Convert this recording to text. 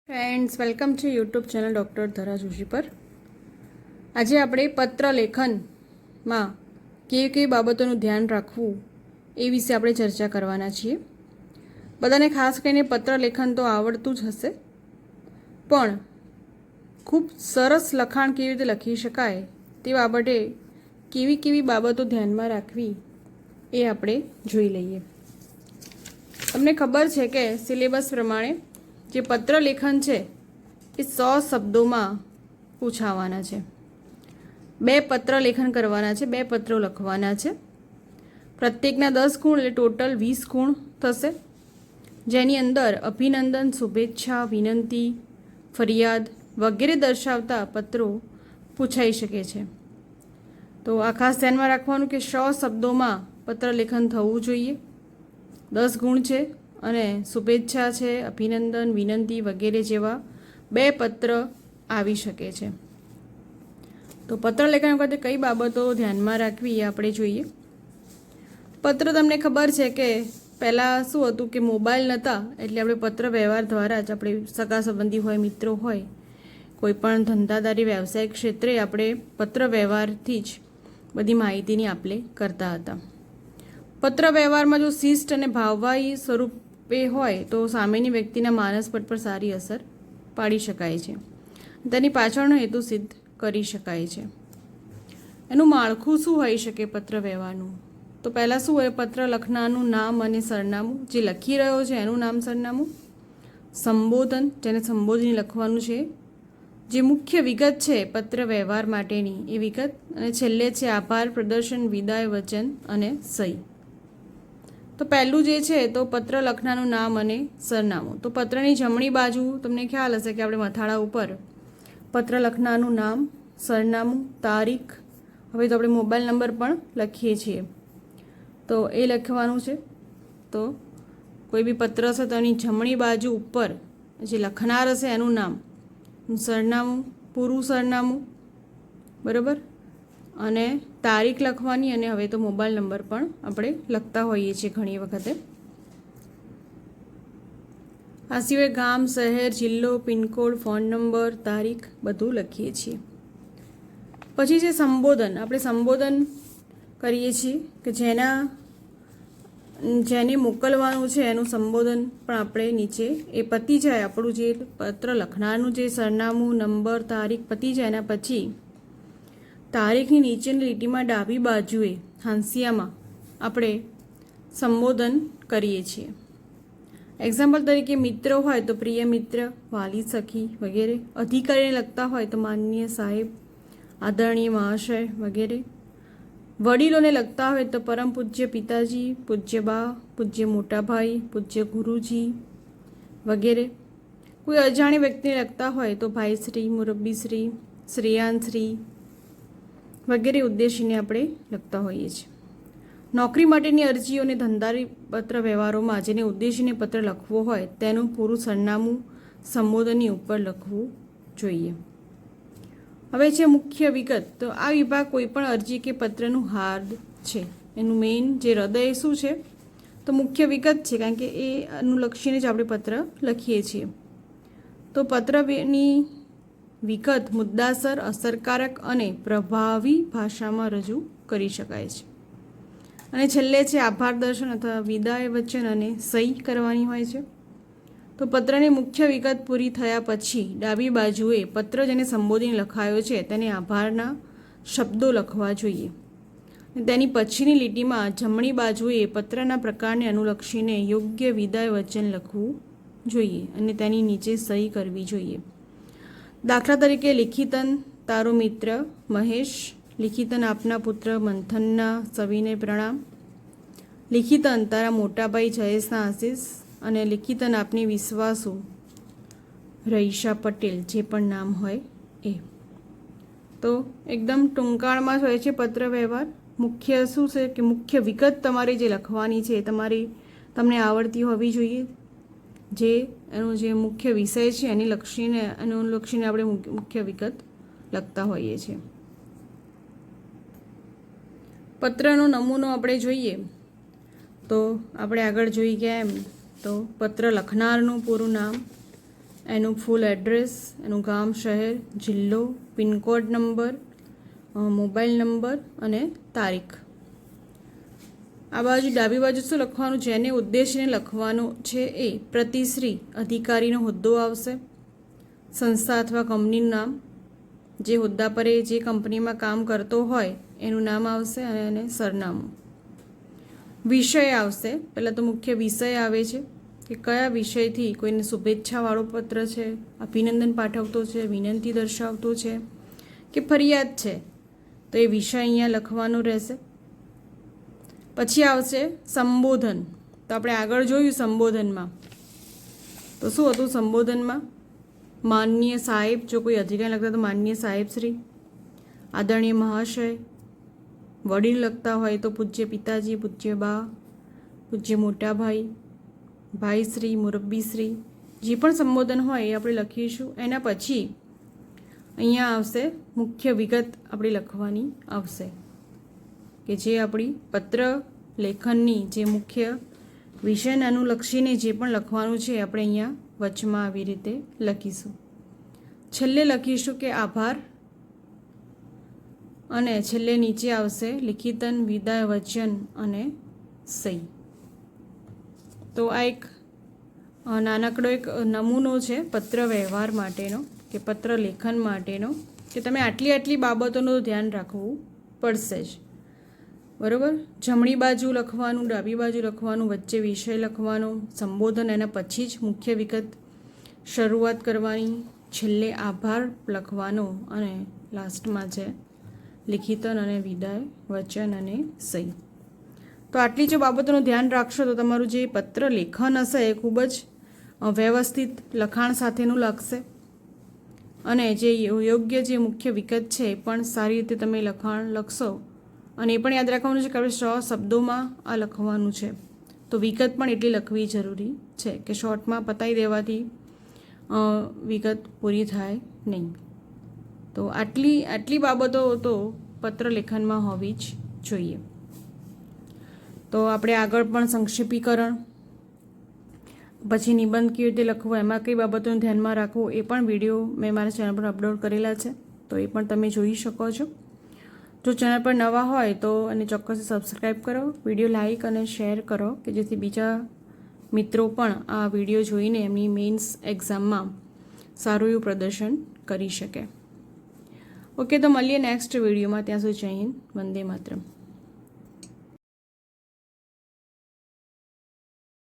Friends, welcome છે YouTube channel doctor ધરા જોશી પર. આજે આપણે પત્ર લેખનમાં કેવી કેવી બાબતોનું ધ્યાન રાખવું એ વિશે આપણે ચર્ચા કરવાના છીએ. બધાને ખાસ કરીને પત્ર લેખન તો આવડતું જ હશે, પણ ખૂબ સરસ લખાણ કેવી રીતે લખી શકાય તે બાબતે કેવી કેવી બાબતો ધ્યાનમાં રાખવી એ આપણે જોઈ લઈએ. તમને ખબર છે કે સિલેબસ પ્રમાણે જે પત્ર લેખન છે એ 100 શબ્દોમાં પૂછાવાના છે. 2 પત્ર લેખન કરવાના છે, 2 પત્રો લખવાના છે. પ્રત્યેકના 10 ગુણ એટલે ટોટલ 20 ગુણ થશે, જેની અંદર અભિનંદન, શુભેચ્છા, વિનંતી, ફરિયાદ વગેરે દર્શાવતા પત્રો પૂછાઈ શકે છે. તો આ ખાસ ધ્યાનમાં રાખવાનું કે 100 શબ્દોમાં પત્ર લેખન થવું જોઈએ. 10 ગુણ છે અને શુભેચ્છા છે, અભિનંદન, વિનંતી વગેરે જેવા 2 પત્ર આવી શકે છે. તો પત્ર લેખન વખતે કઈ બાબતો ધ્યાનમાં રાખવી એ આપણે જોઈએ. પત્ર તમને ખબર છે કે પહેલાં શું હતું કે મોબાઈલ નહોતા, એટલે આપણે પત્ર વ્યવહાર દ્વારા જ આપણે સગા સંબંધી હોય, મિત્રો હોય, કોઈ પણ ધંધાદારી વ્યવસાયિક ક્ષેત્રે આપણે પત્ર વ્યવહારથી જ બધી માહિતીની આપ-લે કરતા હતા. પત્ર વ્યવહારમાં જો શિષ્ટ અને ભાવવાહી સ્વરૂપે હોય તો સામેની વ્યક્તિના માનસપટ પર સારી અસર પાડી શકાય છે. તેની પાછળનો હેતુ સિદ્ધ કરી શકાય છે. એનું માળખું શું હોઈ શકે પત્ર વ્યવહારનું? તો પહેલાં શું હોય, પત્ર લખનારનું નામ અને સરનામું, જે લખી રહ્યો છે એનું નામ સરનામું, સંબોધન, જેને સંબોધીને લખવાનું છે, જે મુખ્ય વિગત છે પત્ર વ્યવહાર માટેની એ વિગત, અને છેલ્લે છે આભાર પ્રદર્શન, વિદાય વચન અને સહી. તો પહેલું જે છે તો પત્ર લખનારનું નામ અને સરનામું. તો પત્રની જમણી બાજુ તમને ખ્યાલ હશે કે આપણે મથાળા ઉપર પત્ર લખનારનું નામ, સરનામું, તારીખ, હવે તો આપણે મોબાઈલ નંબર પણ લખીએ છીએ, તો એ લખવાનું છે. તો કોઈ બી પત્ર હશે તો એની જમણી બાજુ ઉપર જે લખનાર હશે એનું નામ, સરનામું, પૂરું સરનામું, બરાબર, અને તારીખ લખવાની, અને હવે તો મોબાઈલ નંબર પણ આપણે લખતા હોઈએ છીએ ઘણી વખતે. આ સિવાય ગામ, શહેર, જિલ્લો, પિનકોડ, ફોન નંબર, તારીખ બધું લખીએ છીએ. પછી છે સંબોધન. આપણે સંબોધન કરીએ છીએ કે જેને મોકલવાનું છે એનું સંબોધન પણ આપણે નીચે એ પતી જાય, આપણું જે પત્ર લખનારનું જે સરનામું, નંબર, તારીખ પતી જાય એના પછી તારીખની નીચેની લીટીમાં ડાબી બાજુએ હાંસિયામાં આપણે સંબોધન કરીએ છીએ. એક્ઝામ્પલ તરીકે મિત્રો હોય તો પ્રિય મિત્ર, વાલી, સખી વગેરે. અધિકારીને લખતા હોય તો માનનીય સાહેબ, આદરણીય મહાશય વગેરે. વડીલોને લખતા હોય તો પરમ પૂજ્ય પિતાજી, પૂજ્ય બા, પૂજ્ય મોટાભાઈ, પૂજ્ય ગુરુજી વગેરે. કોઈ અજાણી વ્યક્તિને લખતા હોય તો ભાઈશ્રી, મુરબ્બીશ્રી, શ્રેયાનશ્રી વગેરે ઉદ્દેશીને આપણે લખતા હોઈએ છીએ. નોકરી માટેની અરજીઓ અને ધંધારી પત્ર વ્યવહારોમાં જેને ઉદ્દેશીને પત્ર લખવો હોય તેનું પૂરું સરનામું સંબોધનની ઉપર લખવું જોઈએ. હવે છે મુખ્ય વિગત. તો આ વિભાગ કોઈ પણ અરજી કે પત્રનું હાર્દ છે, એનું મેઇન જે હૃદય શું છે તો મુખ્ય વિગત છે, કારણ કે એ અનુલક્ષીને જ આપણે પત્ર લખીએ છીએ. તો પત્રની વિગત મુદ્દાસર, અસરકારક અને પ્રભાવી ભાષામાં રજૂ કરી શકાય છે. અને છેલ્લે છે આભાર દર્શન અથવા વિદાય વચન અને સહી કરવાની હોય છે. તો પત્રની મુખ્ય વિગત પૂરી થયા પછી ડાબી બાજુએ પત્ર જેને સંબોધીને લખાયો છે તેને આભારના શબ્દો લખવા જોઈએ. તેની પછીની લીટીમાં જમણી બાજુએ પત્રના પ્રકારને અનુલક્ષીને યોગ્ય વિદાય વચન લખવું જોઈએ અને તેની નીચે સહી કરવી જોઈએ. દાખલા તરીકે લિખિતન તારો મિત્ર મહેશ, લિખિતન આપના પુત્ર મંથનના સવિનય પ્રણામ, લિખિતન તારા મોટાભાઈ જયેશના આશીષ, અને લિખિતન આપની વિશ્વાસુ રહીશા પટેલ, જે પણ નામ હોય એ. તો એકદમ ટૂંકાણમાં હોય છે પત્ર વ્યવહાર. મુખ્ય શું છે કે મુખ્ય વિગત તમારે જે લખવાની છે તમને આવડતી હોવી જોઈએ. જે એનો જે મુખ્ય વિષય છે એની અનુલક્ષીને આપણે મુખ્ય વિગત લખતા હોઈએ છીએ. પત્રનો નમૂનો આપણે જોઈએ તો આપણે આગળ જોઈ ગયા એમ તો પત્ર લખનારનું પૂરું નામ, એનું ફૂલ એડ્રેસ, એનું ગામ, શહેર, જિલ્લો, પિનકોડ નંબર, મોબાઈલ નંબર અને તારીખ. આ બાજુ ડાબી બાજુ શું લખવાનું? જેને ઉદ્દેશીને લખવાનું છે એ પ્રતિશ્રી અધિકારીનો હોદ્દો આવશે, સંસ્થા અથવા કંપનીનું નામ, જે હોદ્દા પર એ જે કંપનીમાં કામ કરતો હોય એનું નામ આવશે અને એને સરનામું. વિષય આવશે. પહેલાં તો મુખ્ય વિષય આવે છે કે કયા વિષયથી કોઈને શુભેચ્છાવાળો પત્ર છે, અભિનંદન પાઠવતો છે, વિનંતી દર્શાવતો છે કે ફરિયાદ છે, તો એ વિષય અહીંયા લખવાનો રહેશે. પછી આવશે સંબોધન. તો આપણે આગળ જોયું સંબોધનમાં તો શું હતું? સંબોધનમાં માનનીય સાહેબ, જો કોઈ અધિકારી લખતા તો માનનીય સાહેબ શ્રી, આદરણીય મહાશય, વડીલ લખતા હોય તો પૂજ્ય પિતાજી, પૂજ્ય બા, પૂજ્ય મોટા ભાઈ, ભાઈ શ્રી, મુરબ્બી શ્રી, જે પણ સંબોધન હોય એ આપણે લખીશું. એના પછી અહીંયા આવશે મુખ્ય વિગત આપણે લખવાની આવશે કે જે આપણી પત્ર લેખનની જે મુખ્ય વિષયને અનુલક્ષીને જે પણ લખવાનું છે આપણે અહીંયા વચમાં આવી રીતે લખીશું. છેલ્લે લખીશું કે આભાર, અને છેલ્લે નીચે આવશે લિખિતન, વિદાય, વચન અને સહી. તો આ એક નાનકડો એક નમૂનો છે પત્ર વ્યવહાર માટેનો કે પત્ર લેખન માટેનો, કે તમે આટલી બાબતોનું ધ્યાન રાખવું પડશે જ. બરાબર? જમણી બાજુ લખવાનું, ડાબી બાજુ લખવાનું, વચ્ચે વિષય લખવાનો, સંબોધન, એના પછી જ મુખ્ય વિગત શરૂઆત કરવાની, છેલ્લે આભાર લખવાનો અને લાસ્ટમાં છે લિખિતન અને વિદાય, વચન અને સહી. તો આટલી જો બાબતોનું ધ્યાન રાખશો તો તમારું જે પત્ર લેખન હશે એ ખૂબ જ વ્યવસ્થિત લખાણ સાથેનું લાગશે, અને જે યોગ્ય જે મુખ્ય વિગત છે એ પણ સારી રીતે તમે લખાણ લખશો. અને એ પણ યાદ રાખવાનું છે કે આપણે 100 શબ્દોમાં આ લખવાનું છે, તો વિગત પણ એટલી લખવી જરૂરી છે કે શોર્ટમાં પતાવી દેવાથી વિગત પૂરી થાય નહીં. તો આટલી બાબતો તો પત્ર લેખનમાં હોવી જ જોઈએ. તો આપણે આગળ પણ સંક્ષેપીકરણ, પછી નિબંધ કેવી રીતે લખવો, એમાં કઈ બાબતોને ધ્યાનમાં રાખવું, એ પણ વિડીયો મેં મારા ચેનલ પર અપલોડ કરેલા છે, તો એ પણ તમે જોઈ શકો છો. જો ચેનલ પર નવા હોય તો એને ચોક્કસ સબસ્ક્રાઈબ કરો, વિડીયો લાઇક અને શેર કરો કે જેથી બીજા મિત્રો પણ આ વિડીયો જોઈને એમની મેઇન્સ એક્ઝામમાં સારું એવું પ્રદર્શન કરી શકે. ઓકે, તો મળીએ નેક્સ્ટ વિડીયોમાં. ત્યાં સુધી જય હિન્દ, વંદે માતરમ.